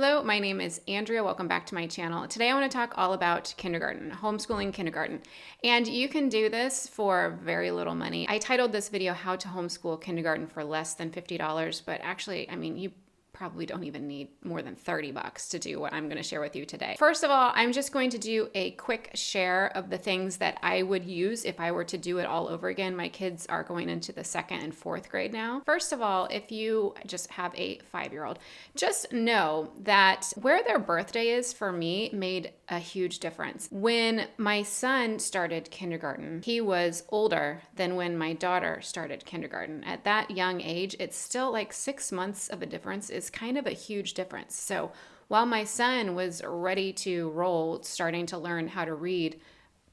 Hello, my name is Andrea. Welcome back to my channel. Today I want to talk all about kindergarten, homeschooling kindergarten. And you can do this for very little money. I titled this video, How to Homeschool Kindergarten for Less Than $50, but actually, you probably don't even need more than $30 to do what I'm going to share with you today. First of all, I'm just going to do a quick share of the things that I would use if I were to do it all over again. My kids are going into the 2nd and 4th grade now. First of all, if you just have a 5-year-old, just know that where their birthday is for me made a huge difference. When my son started kindergarten, he was older than when my daughter started kindergarten. At that young age, it's still like 6 months of a difference is kind of a huge difference. So while my son was ready to roll, starting to learn how to read,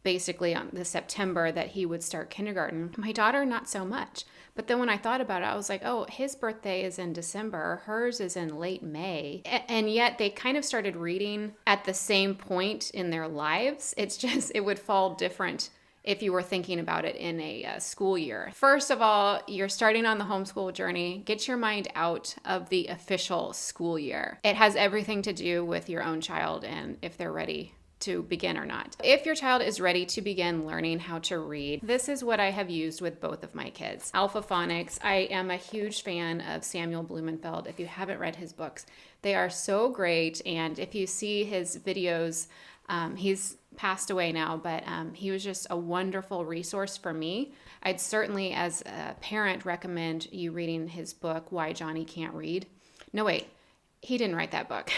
basically on the September that he would start kindergarten, my daughter, not so much. But then when I thought about it, I was like, oh, his birthday is in December, hers is in late May. And yet they kind of started reading at the same point in their lives. It's just, it would fall different if you were thinking about it in a school year. First of all, you're starting on the homeschool journey. Get your mind out of the official school year. It has everything to do with your own child and if they're ready to begin or not. If your child is ready to begin learning how to read, this is what I have used with both of my kids. Alpha-Phonics. I am a huge fan of Samuel Blumenfeld. If you haven't read his books, they are so great. And if you see his videos, he's passed away now, but he was just a wonderful resource for me. I'd certainly, as a parent, recommend you reading his book, Why Johnny Can't Read. No, wait, he didn't write that book.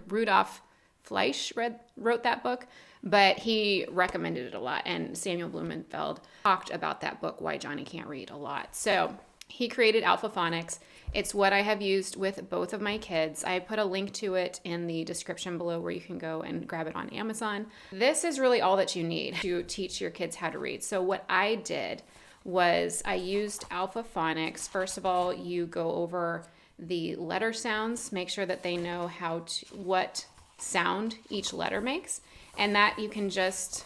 Rudolph Fleisch wrote that book, but he recommended it a lot. And Samuel Blumenfeld talked about that book, Why Johnny Can't Read, a lot. So he created Alpha-Phonics. It's what I have used with both of my kids. I put a link to it in the description below where you can go and grab it on Amazon. This is really all that you need to teach your kids how to read. So what I did was I used Alpha-Phonics. First of all, you go over the letter sounds, make sure that they know what sound each letter makes, and that you can just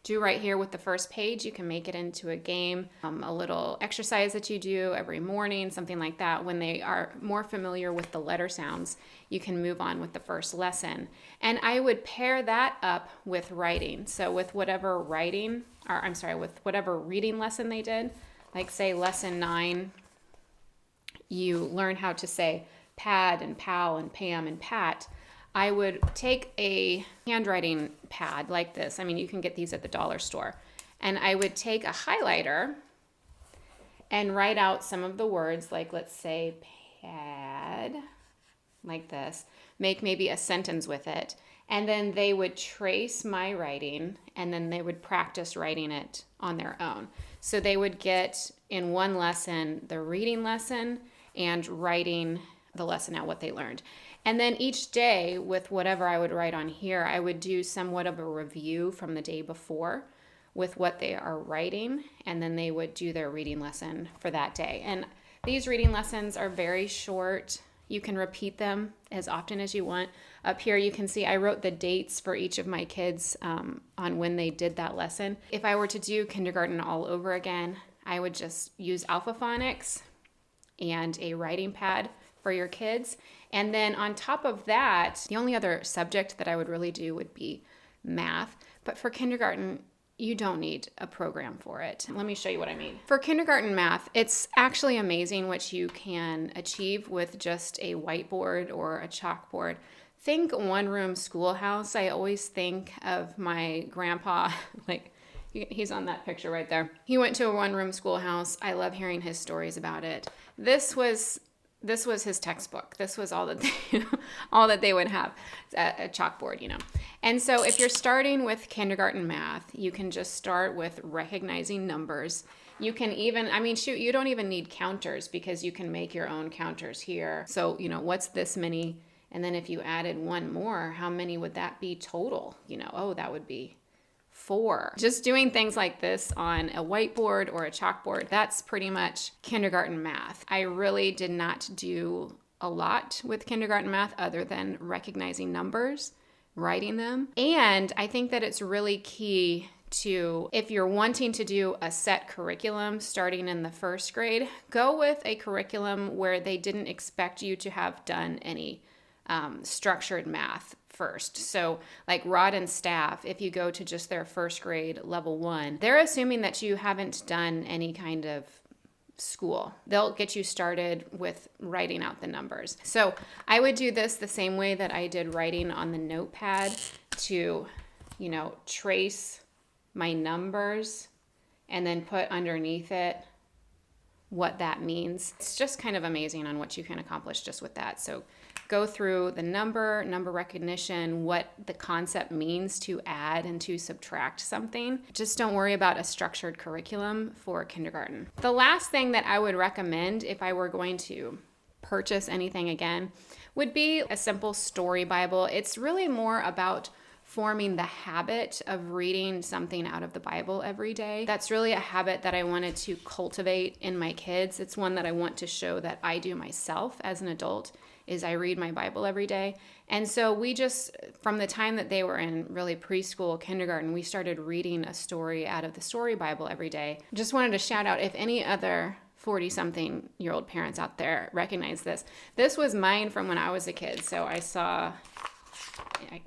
do right here with the first page. You can make it into a game, a little exercise that you do every morning, something like that. When they are more familiar with the letter sounds, you can move on with the first lesson. And I would pair that up with writing. So with whatever reading lesson they did, like say lesson 9, you learn how to say pad and pal and Pam and Pat. I would take a handwriting pad like this. You can get these at the dollar store. And I would take a highlighter and write out some of the words, like let's say pad, like this. Make maybe a sentence with it. And then they would trace my writing, and then they would practice writing it on their own. So they would get in one lesson the reading lesson and writing the lesson out, what they learned. And then each day with whatever I would write on here, I would do somewhat of a review from the day before with what they are writing, and then they would do their reading lesson for that day. And these reading lessons are very short. You can repeat them as often as you want. Up here you can see I wrote the dates for each of my kids on when they did that lesson. If I were to do kindergarten all over again, I would just use Alpha-Phonics and a writing pad for your kids. And then on top of that, the only other subject that I would really do would be math. But for kindergarten, you don't need a program for it. Let me show you what I mean. For kindergarten math, it's actually amazing what you can achieve with just a whiteboard or a chalkboard. Think one-room schoolhouse. I always think of my grandpa, he's on that picture right there. He went to a one-room schoolhouse. I love hearing his stories about it. This was his textbook. This was all that they would have, a chalkboard, And so if you're starting with kindergarten math, you can just start with recognizing numbers. You can even, you don't even need counters because you can make your own counters here. So, what's this many? And then if you added one more, how many would that be total? That would be 4. Just doing things like this on a whiteboard or a chalkboard, that's pretty much kindergarten math. I really did not do a lot with kindergarten math other than recognizing numbers, writing them. And I think that it's really key to, if you're wanting to do a set curriculum starting in the 1st grade, go with a curriculum where they didn't expect you to have done any structured math first. So like rod and staff, if you go to just their first grade level 1, they're assuming that you haven't done any kind of school. They'll get you started with writing out the numbers. So I would do this the same way that I did writing on the notepad to, trace my numbers and then put underneath it what that means. It's just kind of amazing on what you can accomplish just with that. So go through the number recognition, what the concept means to add and to subtract something. Just don't worry about a structured curriculum for kindergarten. The last thing that I would recommend if I were going to purchase anything again would be a simple story Bible. It's really more about forming the habit of reading something out of the Bible every day. That's really a habit that I wanted to cultivate in my kids. It's one that I want to show that I do myself as an adult, is I read my Bible every day. And so we just, from the time that they were in really preschool, kindergarten, we started reading a story out of the story Bible every day. Just wanted to shout out if any other 40-something-year-old parents out there recognize this. This was mine from when I was a kid. So I saw,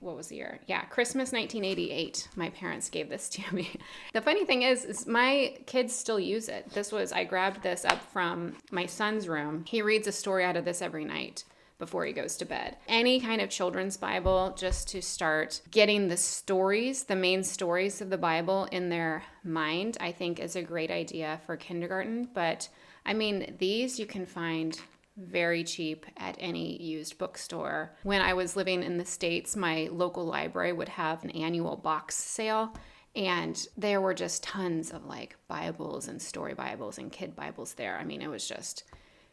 what was the year? Yeah, Christmas 1988. My parents gave this to me. The funny thing is my kids still use it. I grabbed this up from my son's room. He reads a story out of this every night before he goes to bed. Any kind of children's Bible, just to start getting the stories, the main stories of the Bible in their mind, I think is a great idea for kindergarten. But I mean, these you can find very cheap at any used bookstore. When I was living in the States, my local library would have an annual box sale, and there were just tons of like Bibles and story Bibles and kid Bibles there. I mean, it was just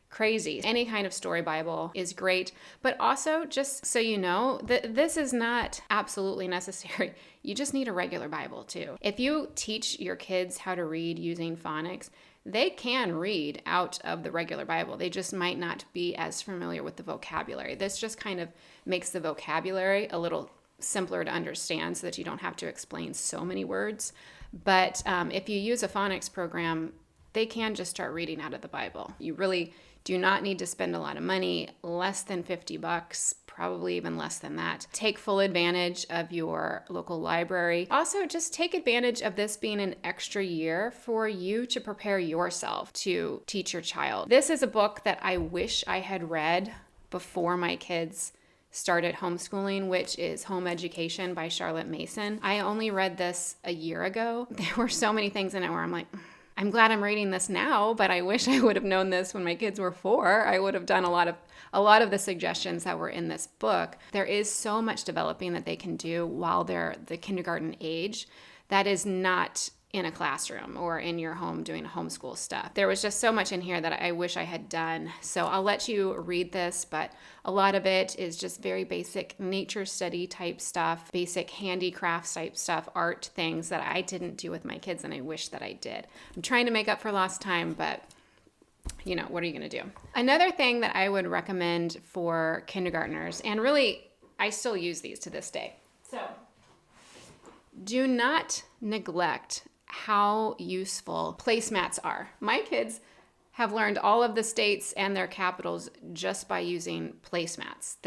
crazy. Any kind of story Bible is great, but also just so you know, this is not absolutely necessary. You just need a regular Bible too. If you teach your kids how to read using phonics, they can read out of the regular Bible. They just might not be as familiar with the vocabulary. This just kind of makes the vocabulary a little simpler to understand so that you don't have to explain so many words. But if you use a phonics program, they can just start reading out of the Bible. You really do not need to spend a lot of money, less than $50, probably even less than that. Take full advantage of your local library. Also, just take advantage of this being an extra year for you to prepare yourself to teach your child. This is a book that I wish I had read before my kids started homeschooling, which is Home Education by Charlotte Mason. I only read this a year ago. There were so many things in it where I'm like, I'm glad I'm reading this now, but I wish I would have known this when my kids were 4. I would have done a lot of the suggestions that were in this book. There is so much developing that they can do while they're the kindergarten age that is not in a classroom or in your home doing homeschool stuff. There was just so much in here that I wish I had done. So I'll let you read this, but a lot of it is just very basic nature study type stuff, basic handicrafts type stuff, art things that I didn't do with my kids and I wish that I did. I'm trying to make up for lost time, but what are you going to do? Another thing that I would recommend for kindergartners, and really I still use these to this day. So do not neglect how useful placemats are. My kids have learned all of the states and their capitals just by using placemats.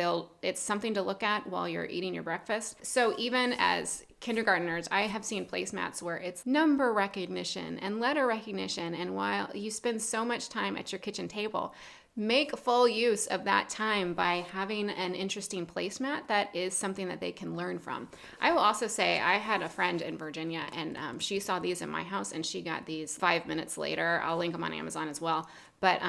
It's something to look at while you're eating your breakfast. So even as kindergartners, I have seen placemats where it's number recognition and letter recognition. And while you spend so much time at your kitchen table, make full use of that time by having an interesting placemat that is something that they can learn from. I will also say I had a friend in Virginia and she saw these in my house and she got these 5 minutes later. I'll link them on Amazon as well. But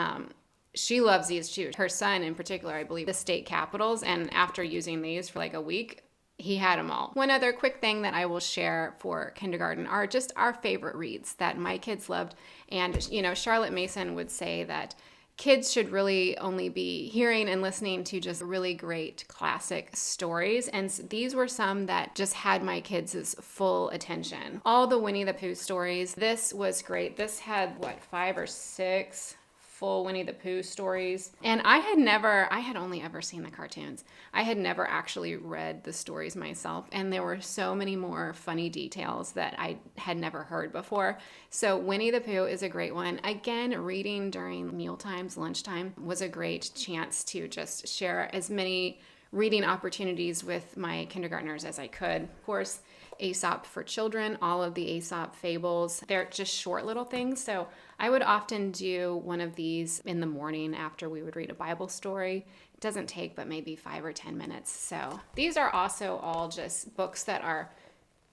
she loves these too. Her son in particular, I believe, the state capitals. And after using these for like a week, he had them all. One other quick thing that I will share for kindergarten are just our favorite reads that my kids loved. And, Charlotte Mason would say that kids should really only be hearing and listening to just really great classic stories. And these were some that just had my kids' full attention. All the Winnie the Pooh stories. This was great. This had 5 or 6 full Winnie the Pooh stories. And I had only ever seen the cartoons. I had never actually read the stories myself. And there were so many more funny details that I had never heard before. So Winnie the Pooh is a great one. Again, reading during meal times, lunchtime was a great chance to just share as many reading opportunities with my kindergartners as I could. Of course, Aesop for children, all of the Aesop fables, they're just short little things. So I would often do one of these in the morning after we would read a Bible story. It doesn't take but maybe 5 or 10 minutes. So these are also all just books that are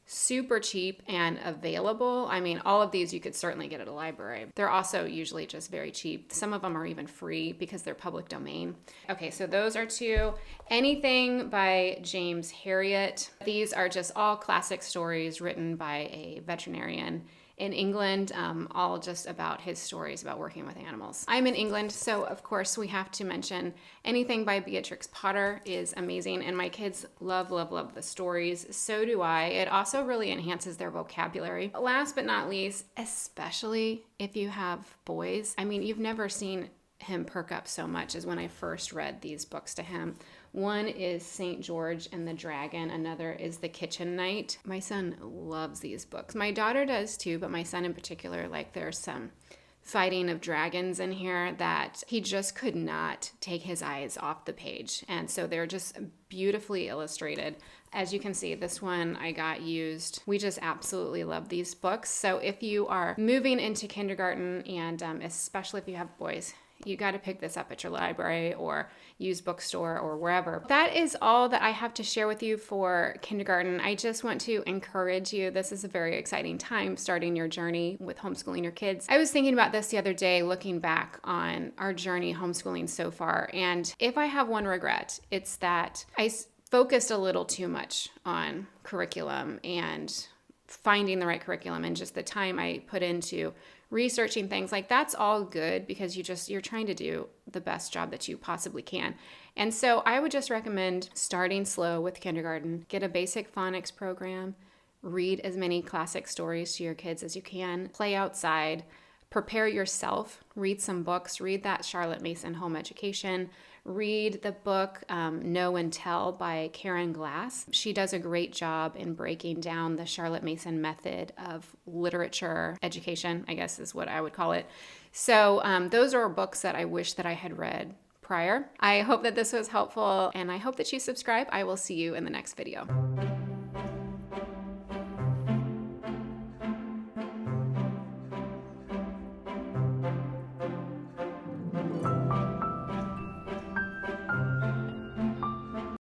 super cheap and available. I mean, all of these you could certainly get at a library. They're also usually just very cheap. Some of them are even free because they're public domain. Okay, so those are two. Anything by James Herriot. These are just all classic stories written by a veterinarian in England, all just about his stories about working with animals. I'm in England, so of course we have to mention anything by Beatrix Potter is amazing, and my kids love, love, love the stories. So do I. It also really enhances their vocabulary. Last but not least, especially if you have boys, I mean, you've never seen him perk up so much as when I first read these books to him. One is St. George and the Dragon. Another is The Kitchen Knight. My son loves these books. My daughter does too, but my son in particular, like there's some fighting of dragons in here that he just could not take his eyes off the page. And so they're just beautifully illustrated. As you can see, this one I got used. We just absolutely love these books. So if you are moving into kindergarten, and especially if you have boys, you got to pick this up at your library or used bookstore or wherever. That is all that I have to share with you for kindergarten. I just want to encourage you. This is a very exciting time starting your journey with homeschooling your kids. I was thinking about this the other day, looking back on our journey homeschooling so far. And if I have one regret, it's that I focused a little too much on curriculum and finding the right curriculum, and just the time I put into researching things. Like, that's all good because you're trying to do the best job that you possibly can. And so I would just recommend starting slow with kindergarten. Get a basic phonics program, read as many classic stories to your kids as you can, play outside, prepare yourself, read some books, read that Charlotte Mason Home Education, read the book Know and Tell by Karen Glass. She does a great job in breaking down the Charlotte Mason method of literature education, I guess is what I would call it. So those are books that I wish that I had read prior. I hope that this was helpful, and I hope that you subscribe. I will see you in the next video.